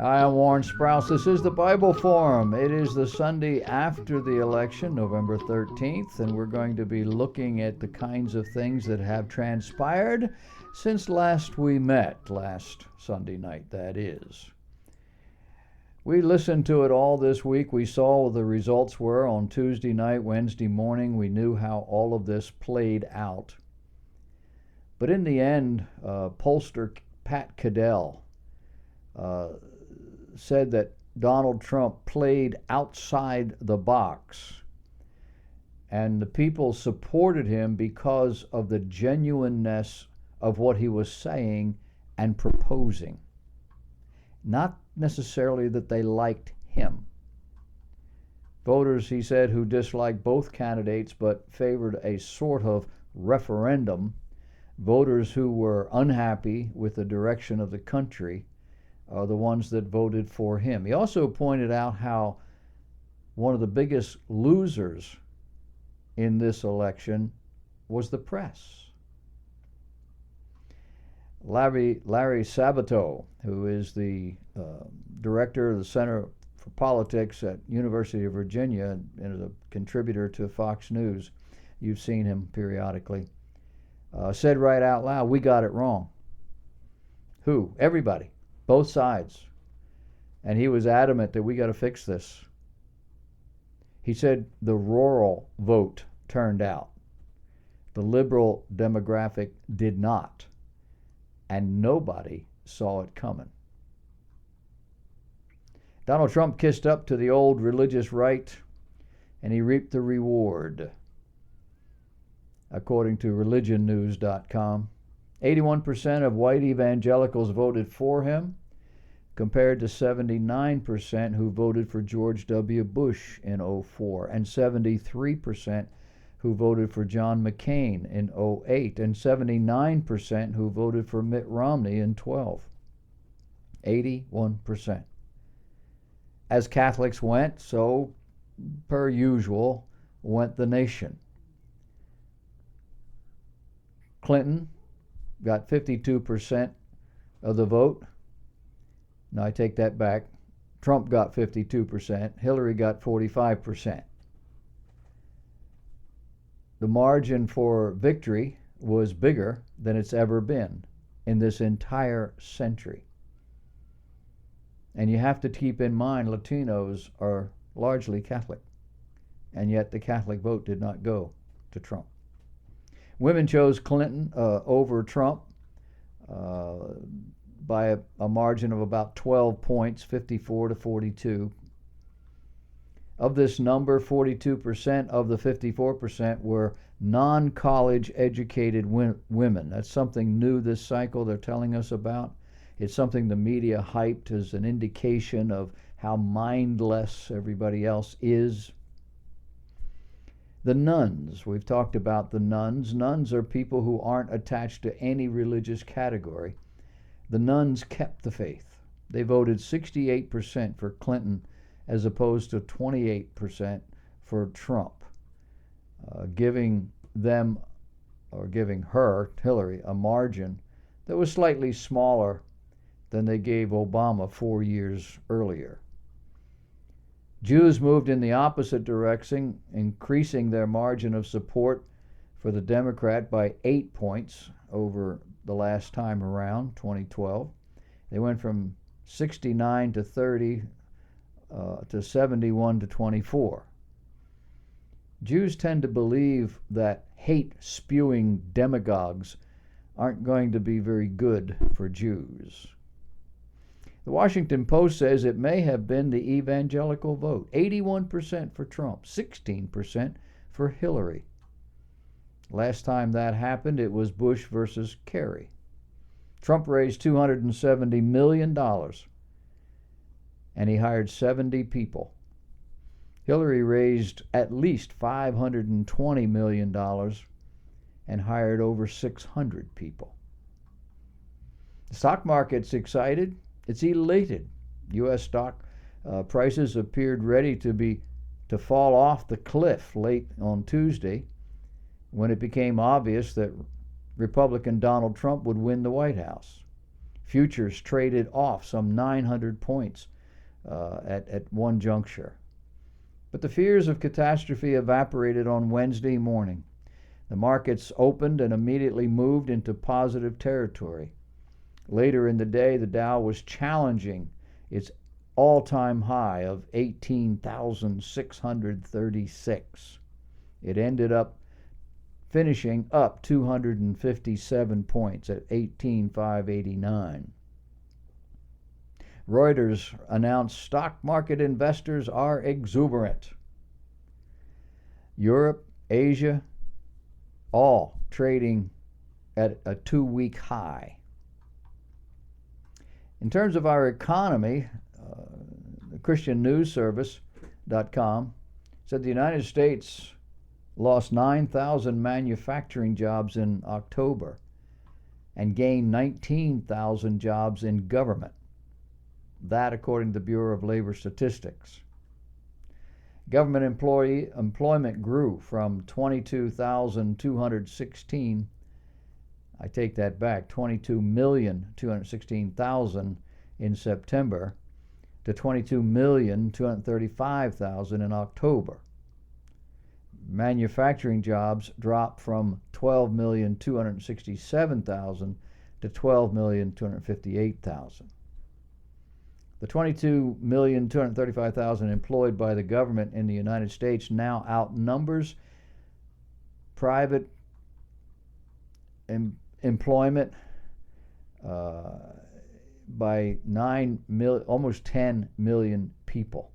Hi, I'm Warren Sprouse. This is the Bible Forum. It is the Sunday after the election, November 13th, and we're going to be looking at the kinds of things that have transpired since last we met, last Sunday night, that is. We listened to it all this week. We saw what the results were on Tuesday night, Wednesday morning. We knew how all of this played out. But in the end, pollster Pat Caddell said that Donald Trump played outside the box, and the people supported him because of the genuineness of what he was saying and proposing. Not necessarily that they liked him. Voters, he said, who disliked both candidates but favored a sort of referendum, voters who were unhappy with the direction of the country, are the ones that voted for him. He also pointed out how one of the biggest losers in this election was the press. Larry Sabato, who is the director of the Center for Politics at University of Virginia and is a contributor to Fox News, you've seen him periodically, said right out loud, "We got it wrong." Who? Everybody. Both sides. And he was adamant that we got to fix this. He said the rural vote turned out. The liberal demographic did not. And nobody saw it coming. Donald Trump kissed up to the old religious right, and he reaped the reward. According to religionnews.com, 81% of white evangelicals voted for him, compared to 79% who voted for George W. Bush in 2004, and 73% who voted for John McCain in 2008, and 79% who voted for Mitt Romney in 2012. 81%. As Catholics went, so per usual went the nation. Clinton got 52% of the vote. No, I take that back. Trump got 52%. Hillary got 45%. The margin for victory was bigger than it's ever been in this entire century. And you have to keep in mind Latinos are largely Catholic, and yet the Catholic vote did not go to Trump. Women chose Clinton over Trump by a margin of about 12 points, 54 to 42. Of this number, 42% of the 54% were non-college educated women. That's something new this cycle they're telling us about. It's something the media hyped as an indication of how mindless everybody else is. The nuns, we've talked about the nuns. Nuns are people who aren't attached to any religious category. The nuns kept the faith. They voted 68% for Clinton as opposed to 28% for Trump, giving them, or giving her, Hillary, a margin that was slightly smaller than they gave Obama 4 years earlier. Jews moved in the opposite direction, increasing their margin of support for the Democrat by 8 points over the last time around, 2012. They went from 69 to 30 to 71 to 24. Jews tend to believe that hate-spewing demagogues aren't going to be very good for Jews. The Washington Post says it may have been the evangelical vote. 81% for Trump, 16% for Hillary. Last time that happened, it was Bush versus Kerry. Trump raised $270 million, and he hired 70 people. Hillary raised at least $520 million and hired over 600 people. The stock market's excited. It's elated. U.S. stock prices appeared ready to fall off the cliff late on Tuesday when it became obvious that Republican Donald Trump would win the White House. Futures traded off some 900 points at one juncture. But the fears of catastrophe evaporated on Wednesday morning. The markets opened and immediately moved into positive territory. Later in the day, the Dow was challenging its all-time high of 18,636. It ended up finishing up 257 points at 18,589. Reuters announced stock market investors are exuberant. Europe, Asia, all trading at a 2-week high. In terms of our economy, the ChristianNewsService.com said the United States lost 9,000 manufacturing jobs in October and gained 19,000 jobs in government. That according to the Bureau of Labor Statistics. Government employment grew from 22,216, I take that back, 22,216,000 in September to 22,235,000 in October. Manufacturing jobs dropped from 12,267,000 to 12,258,000. The 22,235,000 employed by the government in the United States now outnumbers private employment by almost 10 million people.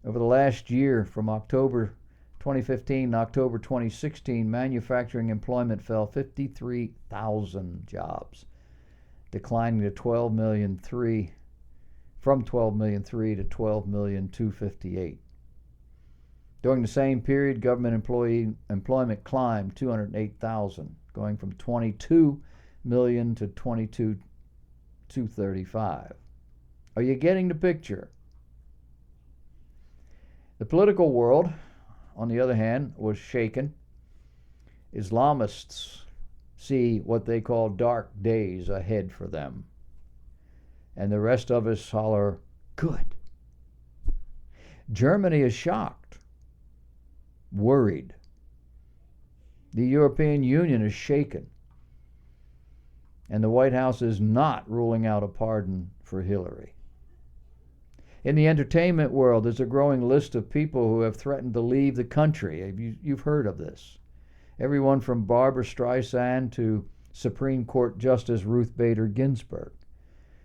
Over the last year, from October 2015 to October 2016, manufacturing employment fell 53,000 jobs, declining to 12,000,003 from 12,000,003 to 12,258,000. During the same period, government employment climbed 208,000, going from 22 million to 22,235. Are you getting the picture? The political world, on the other hand, was shaken. Islamists see what they call dark days ahead for them. And the rest of us holler, good. Germany is shocked, worried. The European Union is shaken. And the White House is not ruling out a pardon for Hillary. In the entertainment world, there's a growing list of people who have threatened to leave the country. You've heard of this. Everyone from Barbra Streisand to Supreme Court Justice Ruth Bader Ginsburg.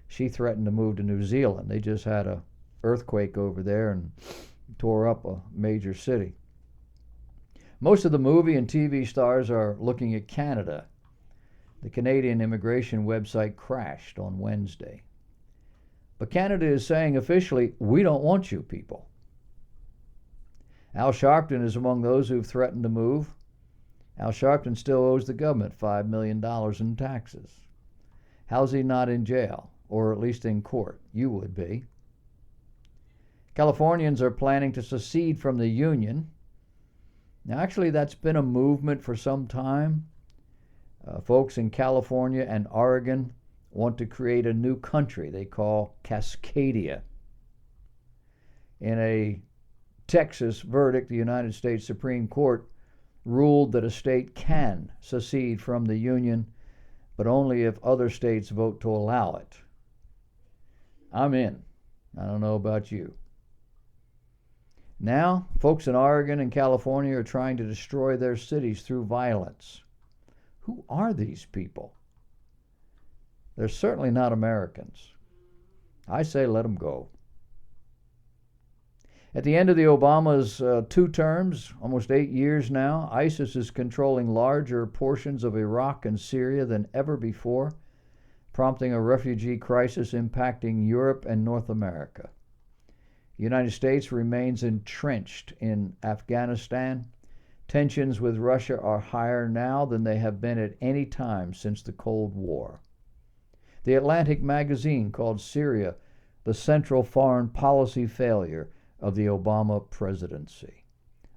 She threatened to move to New Zealand. They just had an earthquake over there and tore up a major city. Most of the movie and TV stars are looking at Canada. The Canadian immigration website crashed on Wednesday. But Canada is saying officially, we don't want you people. Al Sharpton is among those who've threatened to move. Al Sharpton still owes the government $5 million in taxes. How's he not in jail? Or at least in court? You would be. Californians are planning to secede from the Union. Now, actually, that's been a movement for some time. Folks in California and Oregon want to create a new country they call Cascadia. In a Texas verdict, the United States Supreme Court ruled that a state can secede from the Union, but only if other states vote to allow it. I'm in. I don't know about you. Now, folks in Oregon and California are trying to destroy their cities through violence. Who are these people? They're certainly not Americans. I say let them go. At the end of the Obama's 2 terms, almost 8 years now, ISIS is controlling larger portions of Iraq and Syria than ever before, prompting a refugee crisis impacting Europe and North America. The United States remains entrenched in Afghanistan. Tensions with Russia are higher now than they have been at any time since the Cold War. The Atlantic magazine called Syria the central foreign policy failure of the Obama presidency.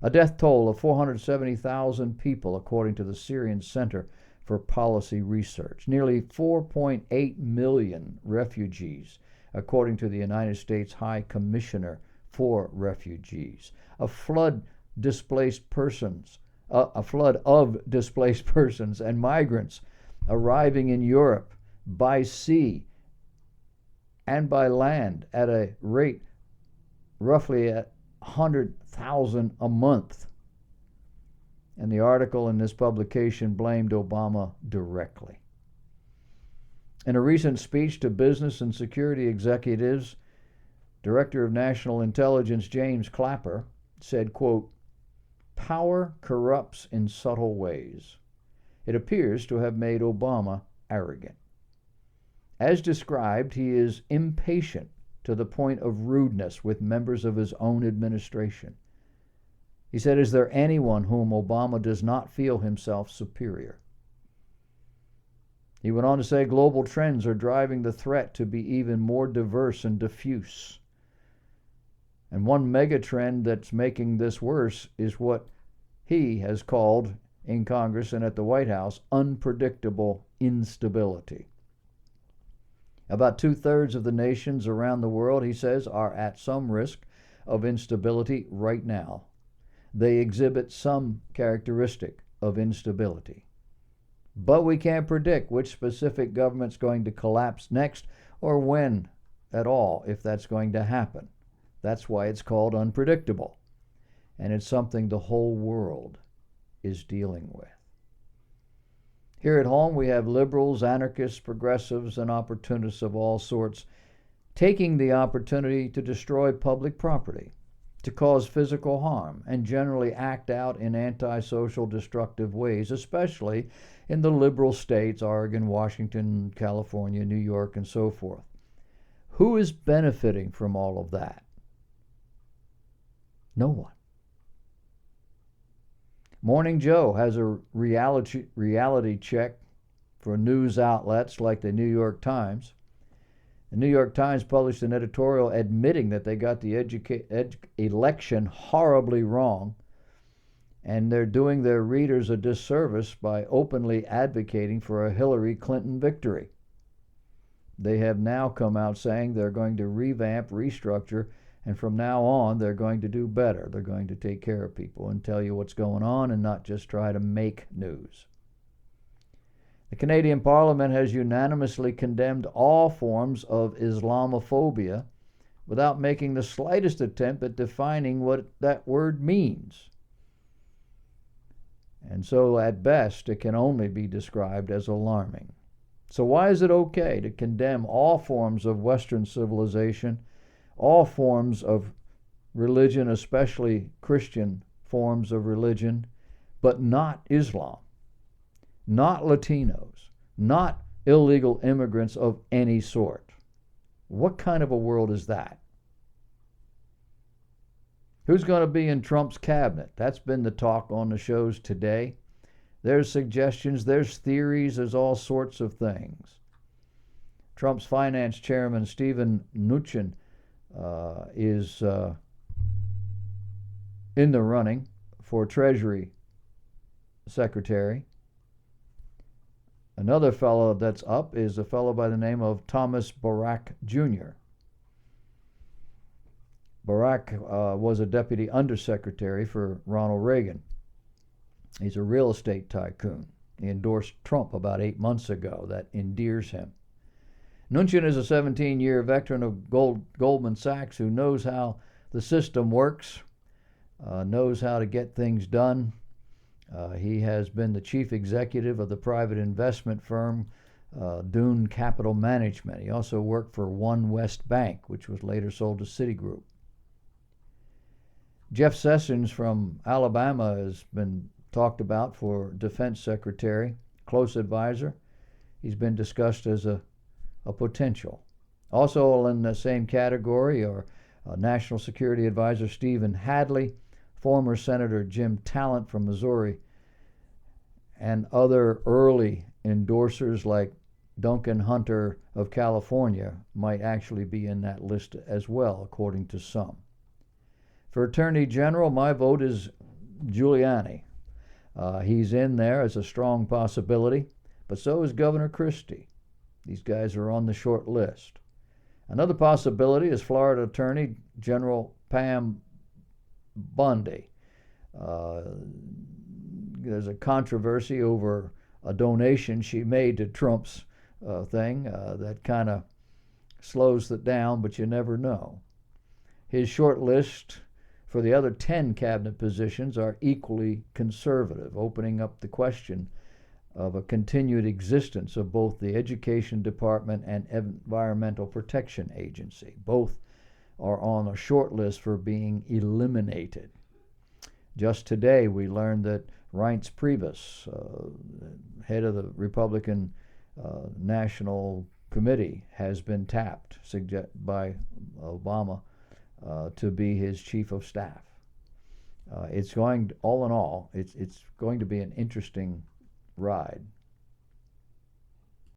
A death toll of 470,000 people, according to the Syrian Center for Policy Research. Nearly 4.8 million refugees, according to the United States High Commissioner for Refugees. A flood of displaced persons and migrants arriving in Europe by sea and by land at a rate roughly at 100,000 a month. And the article in this publication blamed Obama directly. In a recent speech to business and security executives, Director of National Intelligence James Clapper said, quote, "Power corrupts in subtle ways. It appears to have made Obama arrogant. As described, he is impatient to the point of rudeness with members of his own administration." He said, "Is there anyone whom Obama does not feel himself superior?" He went on to say, global trends are driving the threat to be even more diverse and diffuse. And one mega trend that's making this worse is what he has called in Congress and at the White House unpredictable instability. About 2/3 of the nations around the world, he says, are at some risk of instability right now. They exhibit some characteristic of instability. But we can't predict which specific government's going to collapse next or when at all, if that's going to happen. That's why it's called unpredictable. And it's something the whole world is dealing with. Here at home, we have liberals, anarchists, progressives, and opportunists of all sorts taking the opportunity to destroy public property, to cause physical harm, and generally act out in antisocial, destructive ways, especially in the liberal states, Oregon, Washington, California, New York, and so forth. Who is benefiting from all of that? No one. Morning Joe has a reality check for news outlets like the New York Times. The New York Times published an editorial admitting that they got the election horribly wrong, and they're doing their readers a disservice by openly advocating for a Hillary Clinton victory. They have now come out saying they're going to revamp, restructure, and from now on, they're going to do better. They're going to take care of people and tell you what's going on and not just try to make news. The Canadian Parliament has unanimously condemned all forms of Islamophobia without making the slightest attempt at defining what that word means. And so, at best, it can only be described as alarming. So why is it okay to condemn all forms of Western civilization, all forms of religion, especially Christian forms of religion, but not Islam, not Latinos, not illegal immigrants of any sort? What kind of a world is that? Who's going to be in Trump's cabinet? That's been the talk on the shows today. There's suggestions, there's theories, there's all sorts of things. Trump's finance chairman, Steven Mnuchin, is in the running for Treasury Secretary. Another fellow that's up is a fellow by the name of Thomas Barak Jr. Barak was a deputy undersecretary for Ronald Reagan. He's a real estate tycoon. He endorsed Trump about 8 months ago. That endears him. Mnuchin is a 17-year veteran of Goldman Sachs who knows how the system works, knows how to get things done. He has been the chief executive of the private investment firm Dune Capital Management. He also worked for One West Bank, which was later sold to Citigroup. Jeff Sessions from Alabama has been talked about for defense secretary, close advisor. He's been discussed as a potential. Also in the same category are National Security Advisor Stephen Hadley, former Senator Jim Talent from Missouri, and other early endorsers like Duncan Hunter of California might actually be in that list as well, according to some. For Attorney General, my vote is Giuliani. He's in there as a strong possibility, but so is Governor Christie. These guys are on the short list. Another possibility is Florida Attorney General Pam Bondi. There's a controversy over a donation she made to Trump's thing that kind of slows it down, but you never know. His short list for the other 10 cabinet positions are equally conservative, opening up the question of a continued existence of both the Education Department and Environmental Protection Agency. Both are on a short list for being eliminated. Just today, we learned that Reince Priebus, head of the Republican National Committee, has been tapped by Obama to be his chief of staff. It's going, all in all, it's going to be an interesting ride.